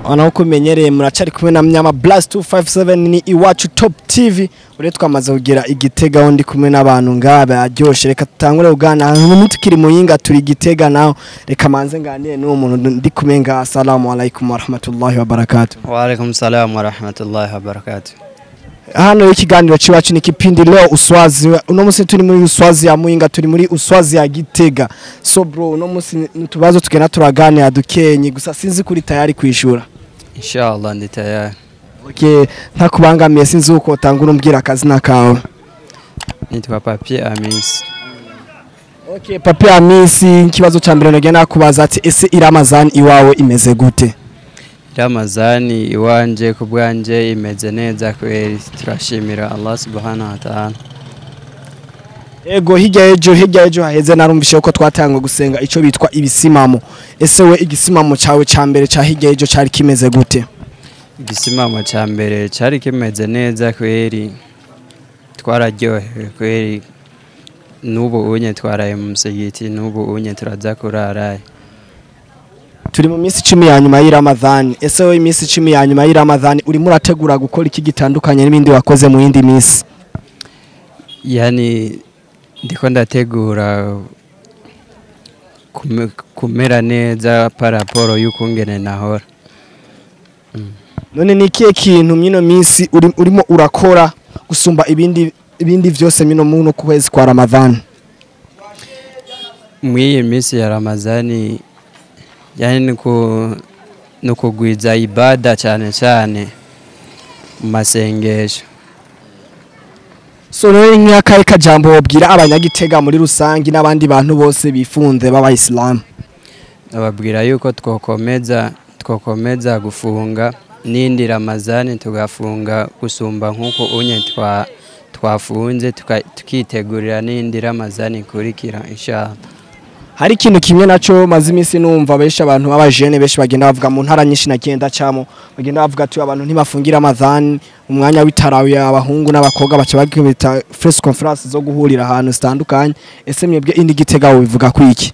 Wanakumenyereye muracari kumwe na Mnyama Blast 257 ni iwacu Top TV. Ure twamaze kugira igitega ho ndi kumwe n'abantu ngabe aryoshe. Reka tutangure ugana mutukiri muyinga turi Gitega naho. Reka manze nganiye n'uwo muntu ndi kumenga. Assalamu alaikum warahmatullahi wabarakatuh. Wa alaikum salam warahmatullahi wabarakatuh. Hano ikiganiro ciwacu ni kipindi leo USWAZI. Uno musi turi muri USWAZI ya Muyinga, turi muri USWAZI ya Gitega. So bro, uno musi tubazo tugena turaganira dukenye gusa sinzi kuri tayari kwishura. Inshallah ndi tayari. Okay, ntakubangamiye sinzi uko utangura umbwira akazina kawe. Nitwa Papier Amisi. Okay, Papier Amisi, ikibazo ca mbere nagenda kubaza ati ese iramazani iwawe imeze gute? Ramazani iwanje kubwanje imeze neza kweli, turashimira Allah subhanahu wa ta'ala. Ego hirya ejo haheze narumvishe uko twatangwa gusenga ico bitwa ibisimamo. Ese we igisimamo cawe ca mbere ca hirya ejo cari kimeze gute? Igisimamo ca mbere cari kimeze neza kweli, twararyohewe kweli. Nubu unye twaraye mu musigiti, nubu unye turaza kuraraye. Turi mu minsi 10 ya nyuma y'Ramadhan. Ese we iminsi 10 ya nyuma y'Ramadhan urimo urategura gukora iki gitandukanye n'ibindi wakoze mu yindi minsi? Yani ndiko ndategura kumera neza paraporo y'ukungene nahora. None nikiye kintu mino minsi urimo urakora gusumba ibindi vyose mino muno kwezi kwa Ramadhan? Mwiye minsi ya Ramadhani yani nuko gwiza ibada cyane mu masengesho. So none nk'akaye kajambo wobwira abanyagitega muri rusangi n'abandi bantu bose bifunze b'abayisilamu? Ababwira yuko twokomeza gufunga n'indi Ramadhani tugafunga gusumba nkuko unye twafunze tukitegurira n'indi Ramadhani kurikira inshallah. Hari ikintu kimwe naco maze iminsi numva besha abantu b'abajene beshi bagenda bavuga mu ntara nyinshi nagenda camo bagenda bavuga ati abantu ntibafungira Ramadhan umwanya w'itarawi y'abahungu n'abakobwa bace bagita press conference zo guhurira ahantu zitandukanye. Ese mwebwe indi Gitega wo bivuga kwiki?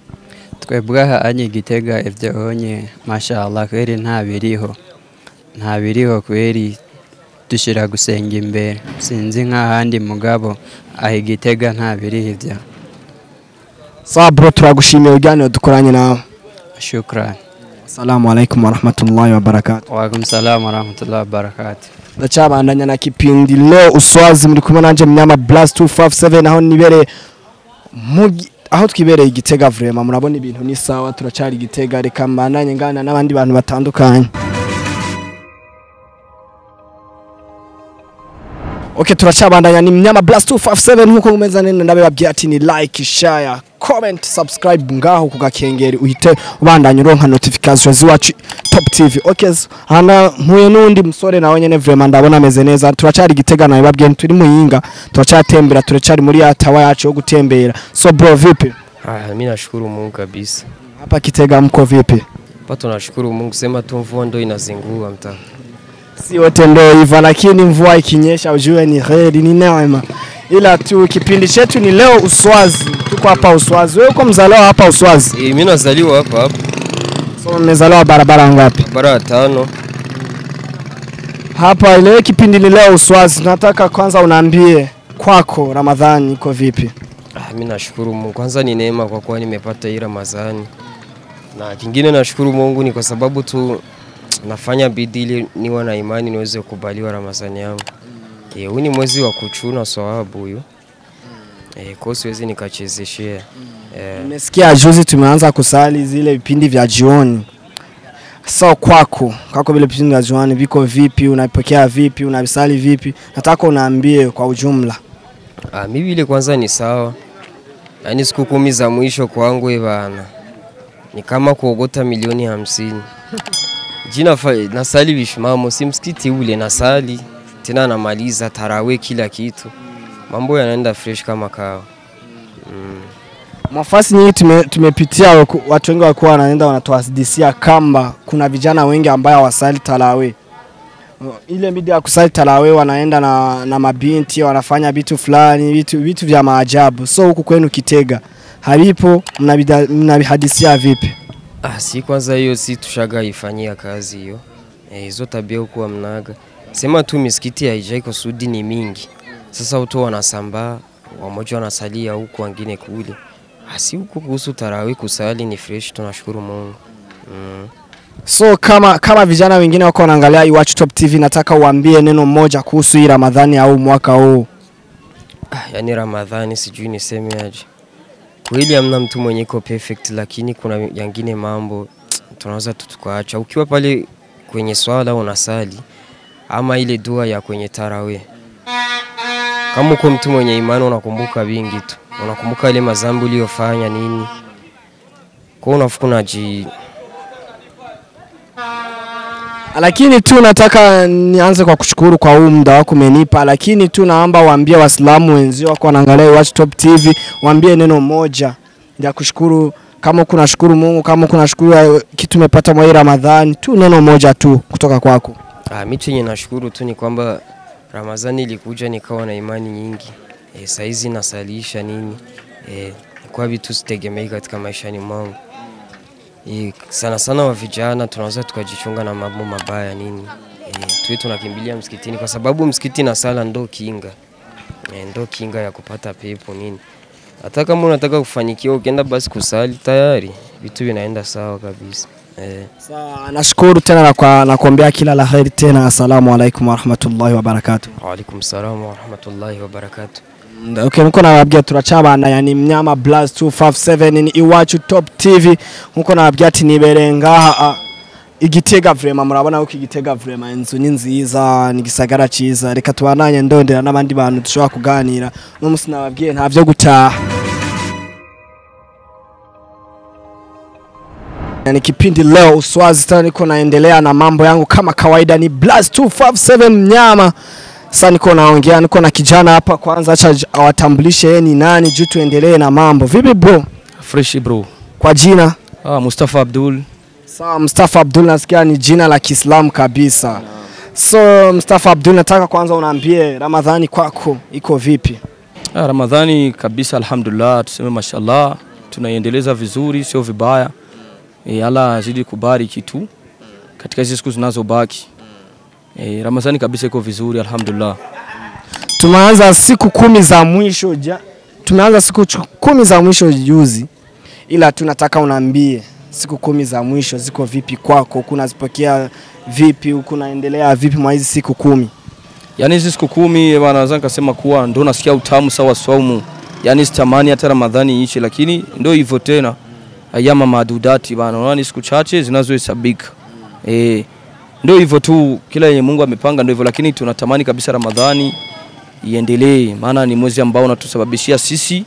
Twebwe aha Gitega ivyo onye mashallah kweri nta biriho kweri dushira gusenga imbere sinzi nk'ahandi mugabo aho Gitega nta biriho ivyo. Sawa bro, turagushimiye uganira dukoranye nawe. Shukran. Assalamu alaikum warahmatullahi wabarakatuh. Wa alaikum salam warahmatullahi wabarakatuh. Ndacabandanya na kipindi leo USWAZI muri kumwe nanje Mnyama Blast 257 aho nibere aho twibereye Gitega vraiment murabona ibintu ni sawa turacari Gitega reka mbandanye ngana n'abandi bantu batandukanye. Okay, turacabandanya ni Mnyama Blast 257 nkuko umeza nene ndabe babwiye ati ni like, share, comment, subscribe ngaho kugakengeri uhite ubandanya uronka notifications ziwacu Top TV. Okay, hana mpuye nundi musore nawe nyene vraiment ndabona ameze neza. Turacari Gitega nawe babwiye turi Muyinga, turacatembera turacari muri atawa yacu yo gutembera. So bro vipi? Mimi nashukuru Mungu kabisa. Hapa Gitega mko vipi? Hapa tunashukuru Mungu, sema tu mvua ndio inazingua mtaa. Si wote ndio hivyo, lakini mvua ikinyesha ujue ni kheri, ni neema. Ila tu kipindi chetu ni leo USWAZI. Tuko hapa USWAZI. Wewe uko mzaliwa hapa USWAZI? Mimi nazaliwa hapa. So umezaliwa barabara ngapi? Barabara 5. Hapa ile kipindi ni leo USWAZI. Nataka kwanza unaambie kwako Ramadhani iko vipi? Mimi nashukuru Mungu. Kwanza ni neema kwa kuwa nimepata hii Ramadhani. Na kingine nashukuru Mungu ni kwa sababu tu nafanya bidii niwe na imani niweze kubaliwa Ramadhani yangu. Huu ni mwezi wa kuchuna sawabu huyo. Kwa siwezi nikachezeshea. Nimesikia juzi tumeanza kusali zile vipindi vya jioni. So kwako vile vipindi vya jioni viko vipi, unapokea vipi, unabisali vipi? Nataka unaambie kwa ujumla. Mimi ile kwanza ni sawa. Yaani siku 10 za mwisho kwangu bana. Ni kama kuogota milioni 50. Jina nasali bishimamo, si msikiti ule nasali tena namaliza tarawih kila kitu. Mambo yanaenda fresh kama kawa. Mafasi nyingi tumepitia watu wengi walikuwa wanaenda wanatuhadithia kamba kuna vijana wengi ambao wasali tarawih. Ile bidii ya kusali tarawih wanaenda na mabinti wanafanya vitu fulani, vitu vya maajabu. So huku kwenu Gitega halipo, mnabihadithia vipi? Si kwanza hiyo si tushaga ifanyia kazi hiyo. Hizo tabia huko hamnaga. Sema tu misikiti haijai kusudi ni mingi. Sasa watu wanasambaa, wamoja wanasalia huko wengine kule. Asi huko kuhusu tarawih kusali ni fresh, tunashukuru Mungu. So kama vijana wengine wako wanaangalia iWatch Top TV, nataka uambie neno moja kuhusu hii Ramadhani au mwaka huu. Yani Ramadhani sijui niseme aje. Kweli hamna mtu mwenye iko perfect, lakini kuna yangine mambo tunaweza tukaacha. Ukiwa pale kwenye swala unasali ama ile dua ya kwenye tarawih, kama uko mtu mwenye imani unakumbuka vingi tu. Unakumbuka ile mazambi uliyofanya nini. Kwa unafuka Lakini tu nataka nianze kwa kushukuru kwa huu muda wako umenipa, lakini tu naomba waambie Waislamu wenzio wako wanaangalia iWatch Top TV, waambie neno moja ya kushukuru. Kama kuna shukuru Mungu, kama kuna shukuru kitu umepata mwa Ramadhani, tu neno moja tu kutoka kwako. Mimi chenye nashukuru tu ni kwamba Ramadhani ilikuja nikawa na imani nyingi. Saizi nasalisha nini. Kwa vitu sitegemei katika maisha ni mwangu. Sana sana wa vijana tunaweza tukajichunga na mambo mabaya nini. Tuwe tunakimbilia msikitini kwa sababu msikiti na sala ndo kinga. Ndo kinga ya kupata pepo nini. Hata kama unataka kufanikiwa ukienda basi kusali tayari vitu vinaenda sawa kabisa. Sawa, nashukuru tena na kuombea kila la kheri tena. Asalamu alaykum wa rahmatullahi wa barakatuh. Wa alaykum salaam wa rahmatullahi wa barakatuh. Okay, niko na wabia turachaba na yani mnyama Blast 257 ni iWatch Top TV. Niko na wabia ati niberenga igitega vraiment, murabona uko igitega vraiment inzu nziza nigisagara ciza. Reka tubananye ndondera n'abandi bantu dushobora kuganira no musi nababwiye ntavyo gutaha. Yani kipindi leo USWAZI tena niko naendelea na mambo yangu kama kawaida, ni Blast 257 mnyama. Sasa niko naongea, niko na kijana hapa, kwanza acha awatambulishe yeye ni nani juu tuendelee na mambo. Vipi bro? Fresh bro. Kwa jina? Mustafa Abdul. Sawa, Mustafa Abdul nasikia ni jina la Kiislamu kabisa. So Mustafa Abdul, nataka kwanza unaambie Ramadhani kwako iko vipi? Ramadhani kabisa alhamdulillah, tuseme mashallah, tunaiendeleza vizuri, sio vibaya. Allah azidi kubariki tu katika hizo siku zinazobaki. Ramadhani kabisa iko vizuri alhamdulillah. Tumeanza siku 10 za mwisho tumeanza siku 10 za mwisho juzi, ila tunataka unaambie siku 10 za mwisho ziko vipi kwako, kunazipokea vipi, kunaendelea vipi mwa hizi siku 10? Yani hizi siku 10 bwana, naweza nikasema kuwa ndo nasikia utamu sawa saumu. Yani sitamani hata Ramadhani iishe, lakini ndo hivyo tena. Ayama madudati bwana, unaona siku chache zinazohesabika. Ndio hivyo tu, kila yenye Mungu amepanga ndio hivyo, lakini tunatamani kabisa Ramadhani iendelee, maana ni mwezi ambao unatusababishia sisi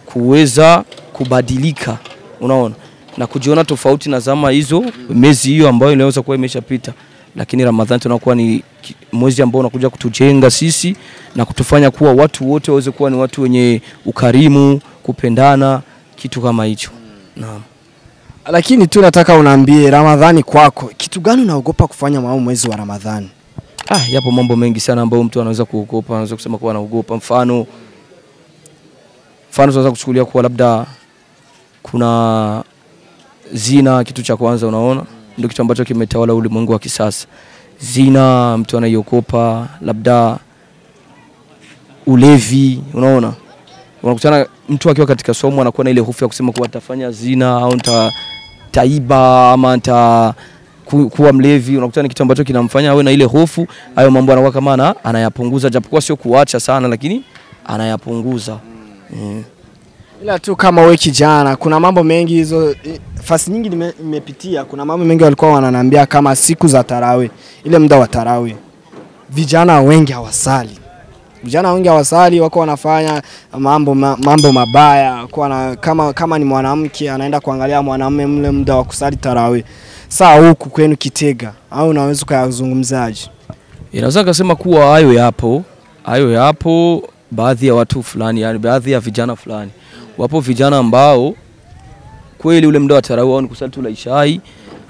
kuweza kubadilika, unaona, na kujiona tofauti na zama hizo, miezi hiyo ambayo inaweza kuwa imeshapita. Lakini Ramadhani tunakuwa ni mwezi ambao unakuja kutujenga sisi na kutufanya kuwa watu wote waweze kuwa ni watu wenye ukarimu, kupendana, kitu kama hicho. Naam. Lakini tu nataka unaambie Ramadhani kwako, kitu gani unaogopa kufanya mwezi wa Ramadhani? Yapo mambo mengi sana ambayo mtu anaweza kuogopa, anaweza kusema kuwa anaogopa. Mfano tunaweza kuchukulia kuwa labda kuna zina, kitu cha kwanza, unaona? Ndio kitu ambacho kimetawala ulimwengu wa kisasa. Zina mtu anaiogopa, labda ulevi, unaona? Unakutana mtu akiwa katika somo anakuwa na ile hofu ya kusema kuwa atafanya zina au taiba ama kuwa mlevi. Unakutana kitu ambacho kinamfanya awe na ile hofu. Hayo mambo anakuwa kama anayapunguza, japokuwa sio kuacha sana, lakini anayapunguza. Ila tu kama wewe kijana, kuna mambo mengi hizo fasi nyingi nimepitia, kuna mambo mengi walikuwa wananiambia kama siku za tarawih, ile muda wa tarawih vijana wengi hawasali. Vijana wengi hawasali, wako wanafanya mambo mabaya, kama ni mwanamke anaenda kuangalia mwanamume mle muda wa kusali tarawih. Saa huku kwenu Kitega, au unaweza kuyazungumzaje? Inaweza kusema kuwa hayo yapo baadhi ya watu fulani, yani baadhi ya vijana fulani. Wapo vijana ambao kweli ule muda wa tarawih wao ni kusali tu la ishai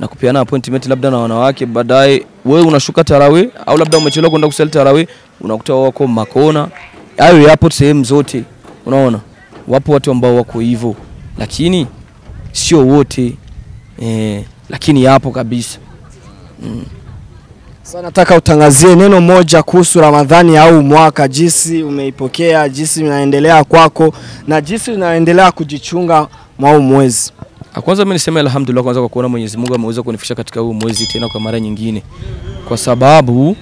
na kupeana appointment labda na wanawake, baadaye wewe unashuka tarawih au labda umechelewa kwenda kusali tarawih, unakuta wako makona. Hayo yapo sehemu zote, unaona? Wapo watu ambao wako hivyo, lakini sio wote. Lakini yapo kabisa. Sasa nataka utangazie neno moja kuhusu Ramadhani au mwaka, jinsi umeipokea, jinsi inaendelea kwako na jinsi inaendelea kujichunga mwa mwezi. Kwanza mimi niseme alhamdulillah kwanza kwa kuona Mwenyezi Mungu ameweza kunifikisha katika huu mwezi tena kwa mara nyingine. Kwa sababu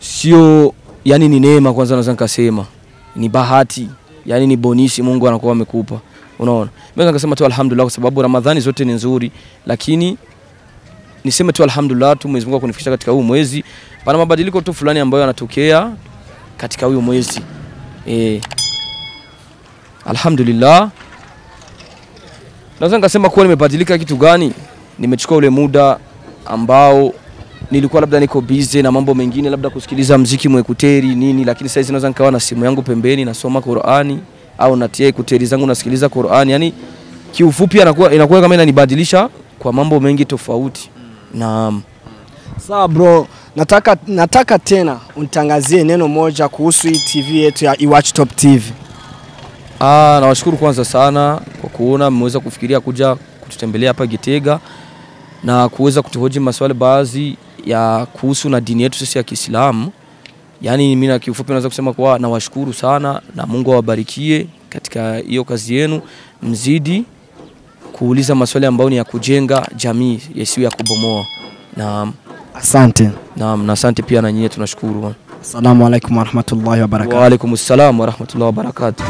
sio yani ni neema kwanza naweza nikasema. Ni bahati, yani ni bonisi Mungu anakuwa amekupa. Unaona? Mimi nikasema tu alhamdulillah kwa sababu Ramadhani zote ni nzuri, lakini niseme tu alhamdulillah tu Mwenyezi Mungu kunifikisha katika huu mwezi. Pana mabadiliko tu fulani ambayo yanatokea katika huu mwezi. Alhamdulillah. Naweza nikasema kuwa nimebadilika kitu gani? Nimechukua ule muda ambao nilikuwa labda niko busy na mambo mengine, labda kusikiliza muziki mwekuteri nini, lakini sasa naweza nikawa na simu yangu pembeni nasoma Qur'ani au natia ekuteri zangu nasikiliza Qur'ani. Yani kiufupi inakuwa kama inanibadilisha kwa mambo mengi tofauti. Naam. Sawa bro, nataka tena unitangazie neno moja kuhusu hii TV yetu ya Iwatch Top TV. Nawashukuru kwanza sana kwa kuona mmeweza kufikiria kuja kututembelea hapa Gitega na kuweza kutuhoji maswali baadhi ya kuhusu na dini yetu sisi ya Kiislamu. Yani mimi na kiufupi naweza kusema kwa nawashukuru sana na Mungu awabarikie katika hiyo kazi yenu, mzidi kuuliza maswali ambayo ni ya kujenga jamii yasiyo ya kubomoa. Naam. Asante. Naam, na asante pia na nyinyi tunashukuru. Assalamu alaykum wa rahmatullahi wa barakatuh. Wa alaykum assalam wa rahmatullahi wa barakatuh.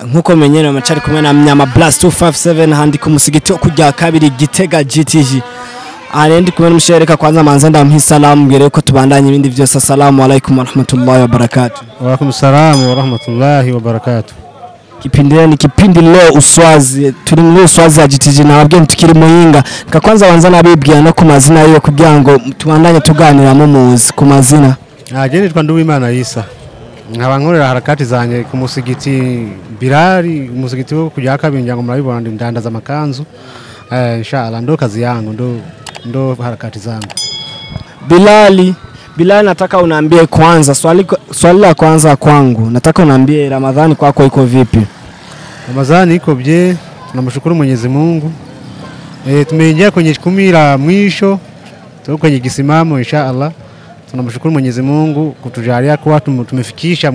Nkuko menyene amacari kumwe na Mnyama Blast 257 handi ku musigiti kujya kabiri Gitega GTG. Arendi kumwe n'umushereka kwanza manze ndamhi salamu ngere ko tubandanye ibindi byose. Assalamu alaykum wa rahmatullahi wa barakatuh. Wa alaykum assalam wa rahmatullahi wa barakatuh. Kipindi leo USWAZI, turi muri USWAZI ya GTG na wabwiye tukiri muhinga. Kwanza wanza nabibwiye no ku mazina yo kugira ngo tubandanye tuganira mu muzi ku mazina. Agende twanduwe Imana Isa. Nkaba nkorera harakati zanye ku musigiti Birari, umusigiti wo kujya kabiri nyango murabibona ndandaza amakanzu. Inshallah ndo kazi yangu, ndo harakati zangu. Bilali, nataka unaambie kwanza swali la kwanza kwangu. Nataka unaambie Ramadhani kwako iko vipi? Ramadhani iko bye, tunamshukuru Mwenyezi Mungu. Tumeingia kwenye 10 la mwisho, tuko kwenye kisimamo inshallah. Tunamshukuru Mwenyezi Mungu kutujalia kwa tumefikisha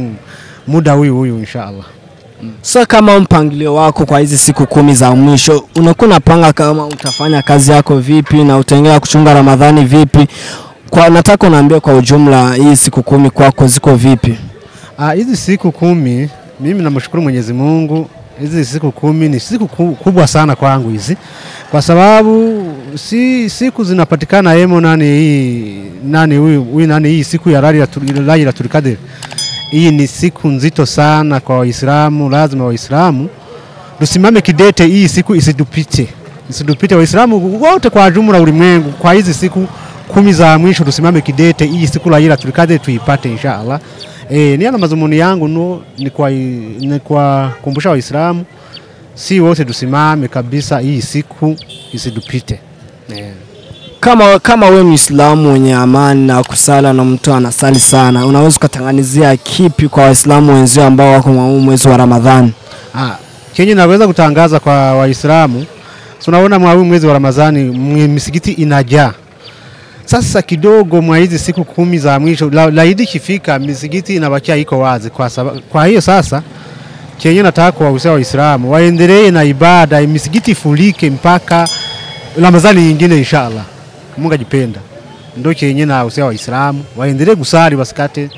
muda huyu inshallah. So kama mpangilio wako kwa hizi siku 10 za mwisho, unakuwa unapanga kama utafanya kazi yako vipi na utaendelea kuchunga Ramadhani vipi? Nataka unaambia kwa ujumla hii siku 10 kwako ziko vipi? Hizi siku 10 mimi namshukuru Mwenyezi Mungu. Hizi siku 10 ni siku kubwa sana kwangu hizi. Kwa sababu siku zinapatikana hemo hii siku ya Lailatul Qadr. Hii ni siku nzito sana kwa Waislamu, lazima Waislamu tusimame kidete hii siku isidupite. Waislamu wote kwa jumla ulimwengu kwa hizi siku 10 za mwisho tusimame kidete hii siku Lailatul Qadr tuipate inshallah. Ni ana mazumuni yangu ni kwa kumbusha Waislamu si wote tusimame kabisa hii siku isidupite. Kama wewe Muislamu mwenye amani na kusala na mtu anasali sana, unaweza kutangazia kipi kwa Waislamu wenzao ambao wako mwezi wa Ramadhani? Kenye naweza kutangaza kwa Waislamu, tunaona mwezi wa Ramadhani misikiti inajaa. Sasa kidogo mwa hizi siku 10 za mwisho laidi kifika misikiti inabakia iko wazi kwa hiyo sasa kenye nataka kuwahusia Waislamu waendelee na ibada, misikiti ifurike mpaka Ramadhani nyingine inshallah. Mungu ajipenda. Ndio kenye nahusia Waislamu waendelee kusali wasikate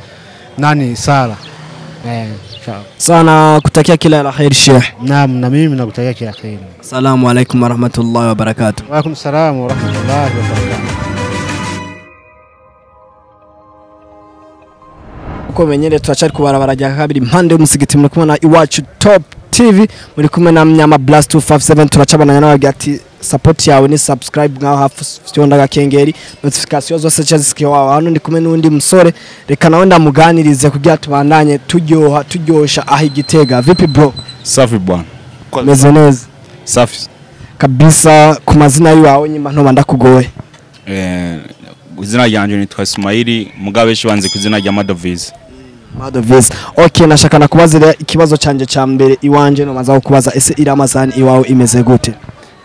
sala. Inshallah. Sana kutakia kila la khair Sheikh. Naam, na mimi nakutakia kila khair. Assalamu alaykum wa rahmatullahi wa barakatuh. Wa alaykum assalam wa rahmatullahi wa barakatuh. Uko menyere tuachari kubarabara rya kabiri mpande y'umusigiti muri kumwe na Iwatch Top TV, muri kumwe na Mnyama Blast 257. Turacabana n'ababwiye ati support yawe ni subscribe ngaho hafu fyonda gakengeri notification zose cyazisikiye wawe. Hano ndi kumwe n'undi musore, reka nawe ndamuganirize kugira tubandanye turyosha aho Gitega. Vipi bro? Safi bwana. Meze neza. Safi kabisa. Ku mazina yawe nyima ntoba ndakugoye. Izina ryanje ni Ismaili, mugabeshi wanze kuzina rya Madovize. Okay, nashaka nakubaza ikibazo canje ca mbere iwanje no maza kubaza ese Ramadhani iwawe imeze gute?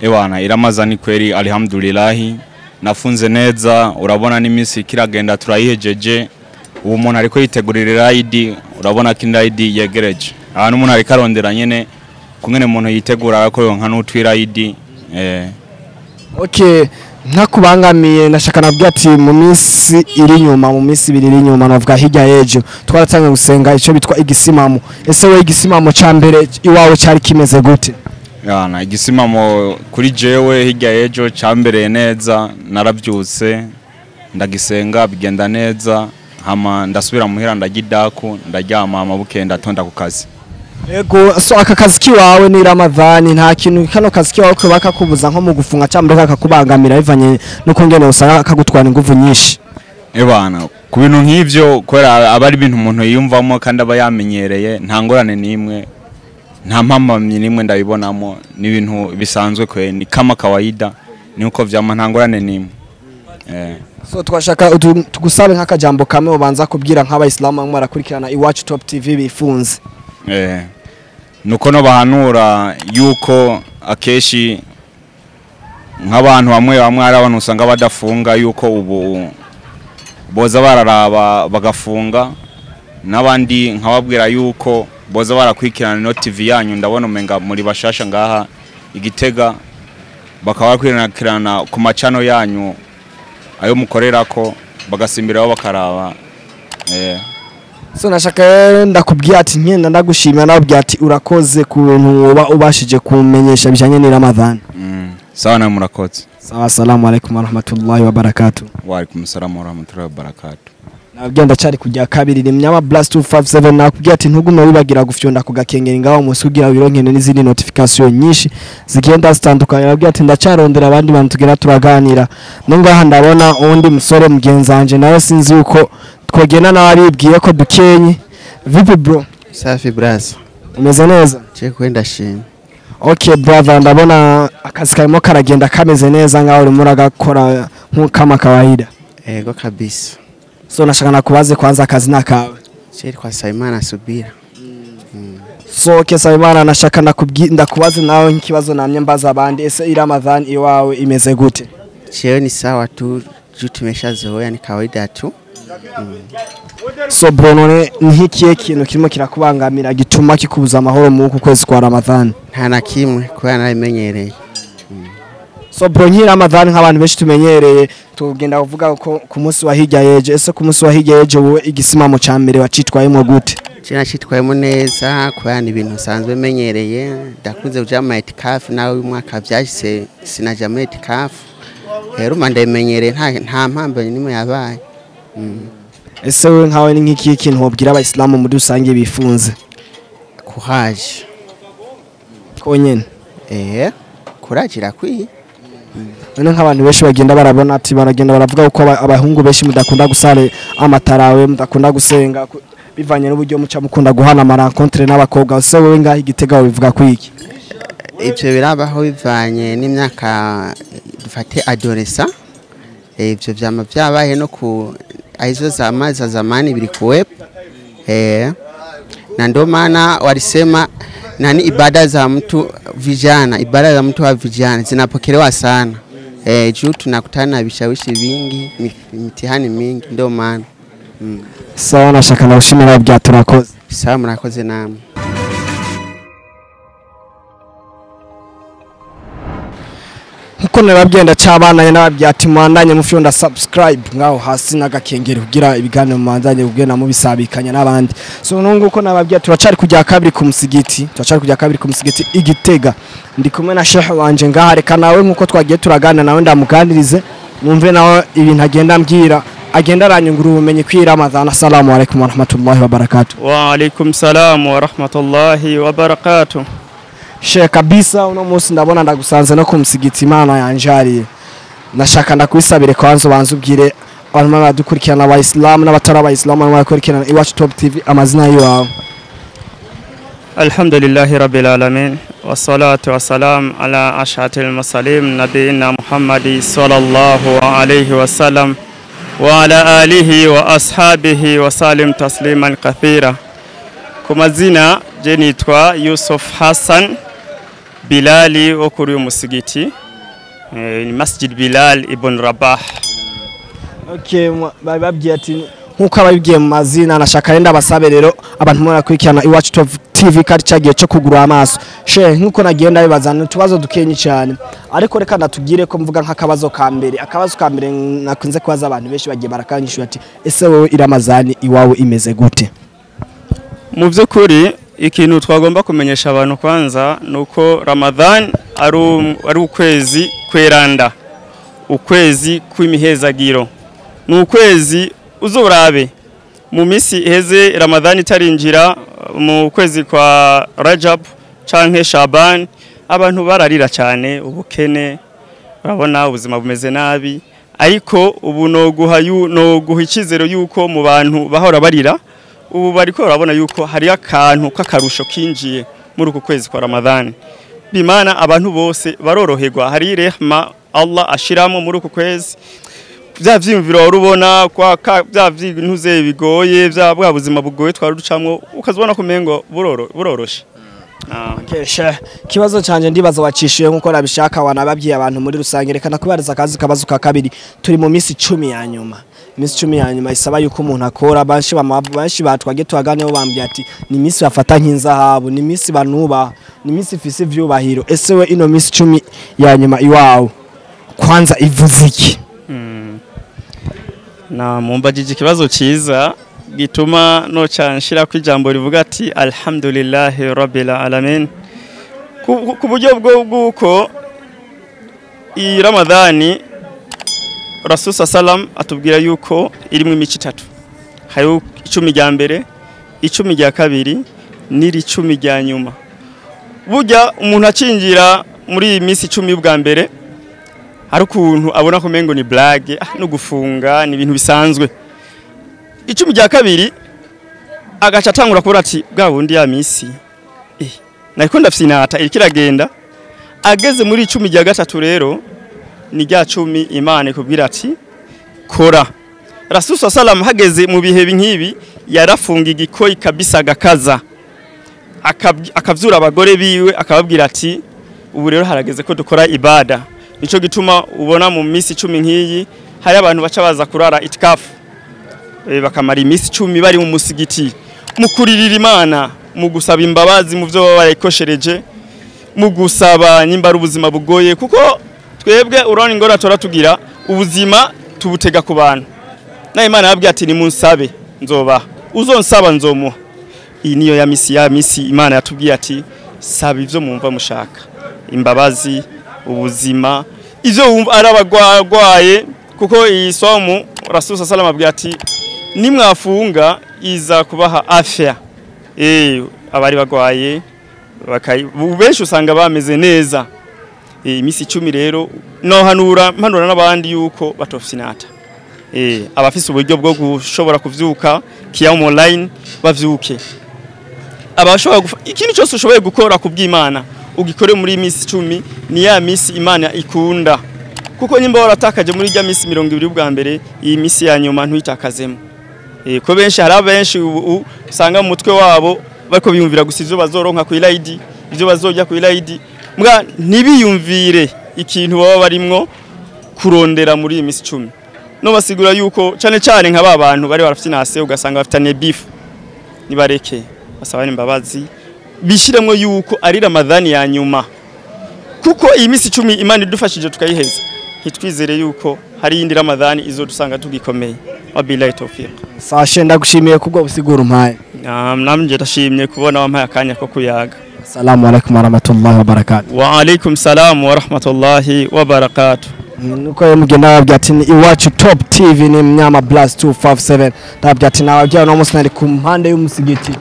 Ewana iramazani kweli alhamdulillah nafunze neza urabona n'imisi kiragenda turayihejeje ubu umuntu ariko yitegurira ride urabona ko ride yegereje abantu umuntu ariko arondera nyene kungene umuntu yitegura ko nka n'utwira ride Okay, ntakubangamiye nashaka nabwo ati mu minsi iri nyuma mu minsi ibiri iri nyuma navuga hirya yejo twaratanga gusenga ico bitwa igisimamo. Ese we igisimamo ca mbere iwawe cyari kimeze gute? Yana igisimamo kuri jewe hirya yejo cambereye neza narabyutse ndagisenga bigenda neza hama ndasubira muhira ndagidaku ndaryama amabuke ndatonda ku kazi. Ego so aka kazi kiwawe ni Ramadhani nta kintu kano kazi kiwawe ko bakakubuza nko mu gufunga cyangwa bakakubangamira bivanye nuko ngene usanga akagutwara ingufu nyinshi. Ebana ku bintu nk'ivyo kwera abari ibintu umuntu yiyumvamo kandi aba yamenyereye nta ngorane nimwe nta mpamamye nimwe ndabibonamo ni ibintu bisanzwe kwe ni kama kawaida nuko vyama nta ngorane nimwe. So twashaka tugusabe nk'akajambo kamwe ubanza kubwira nk'abayisilamu bamwe barakurikirana iwacu Top TV bifunze. Nuko no bahanura yuko akeshi nk'abantu bamwe ari abantu usanga badafunga yuko ubu boza bararaba bagafunga n'abandi nkababwira yuko boza barakwikirana no TV yanyu ndabona umenga muri bashasha ngaha igitega bakaba kwirana ku macano yanyu ayo mukorerako bagasimbiraho bakaraba. So nashaka ndakubwiye ati nkenda ndagushimira nababwiye ati urakoze ku bintu uba ubashije kumenyesha bijanye ni Ramadhan. Sawa na murakoze. Sawa, assalamu alaykum wa rahmatullahi wa barakatuh. Wa alaykum assalam wa rahmatullahi wa barakatuh. Nabwiye ndacari kujya kabiri ni Mnyama Blast 257 nakubwiye ati ntugume wibagira gufyonda ku gakengeri ngaho musi kugira wironkene n'izindi notification nyinshi zigenda zitandukanye. Nabwiye ati ndacarondera abandi bantu tugera turaganira ngaha ndabona undi musore mugenzanje nawe sinzi uko twogena n'abibwiye ko dukenye. Vipi bro? Safi braza. Umeze neza? Je kwenda shini. Okay brother, ndabona akazi karimo karagenda kameze neza ngaho uri muragakora nk'ukama kawaida. Ego kabisa. So nashaka nakubaze kwanza akazi nakawe. Cheri kwa Saimana subira. So okay Saimana nashaka ndakubaze nawe nk'ikibazo namye mbaza abandi ese Ramadhan iwawe imeze gute? Cheo ni sawa tu, juu tumeshazoea ni kawaida tu. So bro none ntikiye kintu kirimo kirakubangamira gituma kikubuza amahoro mu kwezi kwa Ramadhan? Nta na kimwe kuba narimenyereye. So bro nki Ramadhan nk'abantu benshi tumenyereye tugenda kuvuga ko ku munsi wa hirya yeje. Ese ku munsi wa hirya yeje wowe igisimamo ca mbere wacitwayemo gute? Cina citwayemo neza kuba ni ibintu sanzwe menyereye ndakunze kuja mu itikaf nawe uyu mwaka byashise sinaja mu itikaf rero mandemenyereye nta mpambo nimwe yabaye. Ese we nkawe ni nk'iki kintu wabwira abayisilamu muri rusange bifunze? Kuhaje konyene kurajira kwi none nk'abantu benshi bagenda barabona ati baragenda baravuga uko abahungu benshi mudakunda gusale amatarawe mudakunda gusenga bivanye n'uburyo muca mukunda guhana amarankontre n'abakobwa. Ese wewe ngaho igitega bivuga kwiki? Ibyo birabaho bivanye n'imyaka dufate adolescent. Ibyo vyama byabaye no ku aizo za zamani vilikuwepo. Na ndio maana walisema nani ibada za mtu wa vijana zinapokelewa sana. Juu tunakutana na vishawishi vingi, mitihani mingi ndio maana. Sawa nashaka na ushimira bya turakoze. Sawa murakoze namwe. Nkuko nabagenda cyabana n'ababyati mwandanye mufyonda subscribe ngaho hasi nagakengera kugira ibiganiro mwandanye kugena mu bisabikanya n'abandi. So nunguko nababya turacari kujya kabiri ku musigiti igitega ndi kumwe na shehe wanje ngaha reka nawe nkuko twagiye turagana nawe ndamuganirize numve nawe ibintu agenda mbwira agenda aranyungura ubumenyi kwi Ramadhan. Assalamu alaykum wa rahmatullahi wa barakatuh. Wa alaykum salam wa rahmatullahi wa barakatuh. Shehe kabisa uno munsi ndabona ndagusanze no kumusigiti Imana yanjariye. Nashaka ndakwisabire kwanza banzu ubwire abantu badukurikirana abayisilamu n'abatari abayisilamu bakurikirana iwacu Top TV amazina yawe. Alhamdulillahi rabbil alamin wassalatu wassalam ala ashatil mursalin nabiyina Muhammad sallallahu alayhi wasallam wa ala alihi wa ashabihi wa salim tasliman kathira. Kwa mazina je nitwa Yusuf Hassan Bilali okuri umusigiti ni Masjid Bilal ibn Rabah. Okay, bababwiye ati nkuko ababwiye mu mazina nashaka renda basabe rero abantu mura kwikirana iwacu Top TV kari cagiye cyo kugura amaso she nkuko nagenda bibazana tubazo dukenye cyane ariko reka natugire ko mvuga nk'akabazo ka mbere nakunze kwaza abantu benshi bagiye barakanyishura ati ese wowe iramazani iwawe imeze gute? Mu by'ukuri ikintu twagomba kumenyesha abantu kwanza nuko Ramadan ari ukwezi kweranda, ukwezi kw'imihezagiro, n'ukwezi uzurabe mu misi iheze Ramadan itarinjira mu kwezi kwa Rajab canke Shaban abantu bararira cyane ubukene, urabona ubuzima bumeze nabi, ariko ubu no guha ikizero yuko mu bantu bahora barira ubu bariko urabona yuko hari akantu k'akarusho kinjiye muri uku kwezi kwa Ramadan. Bimana abantu bose baroroherwa, hari rehma Allah ashiramo muri uku kwezi. Bya vyimviro warubona kwa bya vyintuze bigoye, bya bwa buzima bugoye twaruducamwo ukazibona kumengo buroroshe. Kesha kibazo canje ndibaza wacishiye nkuko nabishaka wanababyiye abantu muri rusange reka nakubariza kabazo ka kabiri turi mu misi 10 ya nyuma. Misi 10 ya nyuma isaba yuko umuntu akora banshi batwage twaganeho bambye ati ni misi bafata nk'inzahabu, ni misi banuba, ni misi ifise vyubahiro. Ese we ino misi 10 ya nyuma iwawe kwanza ivuze iki? Na mumbajije ikibazo ciza gituma no canshira ku ijambo rivuga ati alhamdulillahi rabbil alamin. Ku buryo bw'uko i Ramadani Rasul sallam atubwira yuko irimwe imico 3. Hayo 10 rya mbere, 10 rya kabiri, n'iri 10 rya nyuma. Burya umuntu acinjira muri imisi 10 y'ubwa mbere hari ukuntu abona ko mengo ni blague no gufunga ni ibintu bisanzwe. 10 rya kabiri agaca atangura kubura ati bwa bundi ya misi nariko ndafyinata irikiragenda, ageze muri 10 rya gatatu rero ni rya 10 Imana ikubwira ati kora. Rasul sallam hageze mu bihe nk'ibi yarafunga igikoyi kabisa gakaza akavyura abagore biwe akababwira ati ubu rero harageze ko dukora ibada. Nico gituma ubona mu misi 10 nk'iyi hari abantu baca baza kurara itikafu bakamara imisi 10 bari mu musigiti mu kuririra Imana, mu gusaba imbabazi mu byo barayikoshereje, mu gusaba nyimba ubuzima bugoye, kuko twebwe urone ngora tugira ubuzima tubutega ku bantu. Na Imana yabwiye ati ni munsabe nzoba, uzonsaba nzomuha. Iyi niyo ya misi Imana yatubwiye ati saba ivyo mumva mushaka, imbabazi, ubuzima, ivyo wumva arabagwaye, kuko iyi somo Rasul sallallahu abwiye ati nimwafunga iza kubaha afya. Abari bagwaye benshi usanga bameze neza. Imisi 10 rero no hanura n'abandi yuko batofsinata. Abafise uburyo bwo gushobora kuvyuka kiyamu online bavyuke. Abashobora ikintu cyose ushoboye gukora kubw'Imana ugikore muri imisi 10 ni ya misi Imana ikunda, kuko nyimba waratakaje muri rya misi 20 bwa mbere iyi misi ya nyuma ntuyitakazemo. Ko benshi hari abenshi usanga mu mutwe wabo bariko biyumvira gusa ivyo bazoronka ku ilaidi, ivyo bazojya ku ilaidi, mbwa ntibiyumvire ikintu baba barimwo kurondera muri iyi misi 10. No basigura yuko cyane nk'aba bantu bari barafyinase ugasanga bafitanye beef, nibareke basaba imbabazi bishiremwe yuko ari Ramadan ya nyuma, kuko iyi misi 10 Imana idufashije tukayiheza. Hitwizere yuko hari indi Ramadan izodusanga tugikomeye. Wabillahi tawfiq. Sashe ndagushimiye kubwo busigura umpaye. Namje ndashimye kubona wampaye akanya ko kuyaga. Assalamu alaykum wa rahmatullahi wa barakatuh. Wa alaykum salam wa rahmatullahi wa barakatuh. Nuko mugenda wabya ati iwacu Top TV ni Mnyama Blast 257. Ndabya ati nawabya no musnari ku mpande y'umusigiti.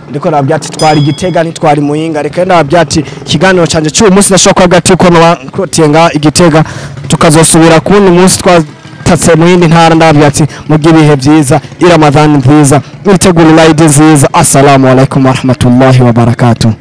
Ndiko nabya ati twari Gitega ni twari Muyinga, reka ndabya ati kiganiro canje cyo umunsi nashobora gati ko no tenga Igitega tukazosubira kundi munsi twatatse mu yindi ntara. Ndabya ati mugira ibihe byiza, Ramadan nziza, itegura live nziza. Assalamu alaykum wa rahmatullahi wa barakatuh.